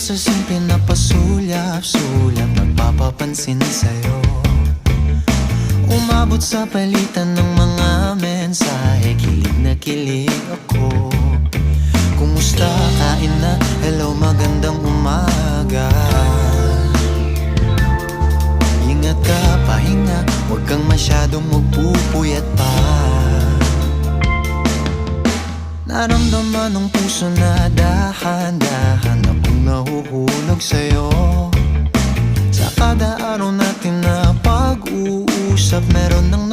Pasasing pinapasulyap-sulyap, nagpapapansin sa'yo. Umabot sa palitan ng mga mensahe, kilig na kilig ako. Kumusta, kain na, hello, magandang umaga. Ingat ka, pahinga, huwag kang masyadong magpupuyat pa. Naramdaman ng puso na dahan-dahan akong nahuhulog sa'yo. Sa kada araw natin na pag-uusap, meron nang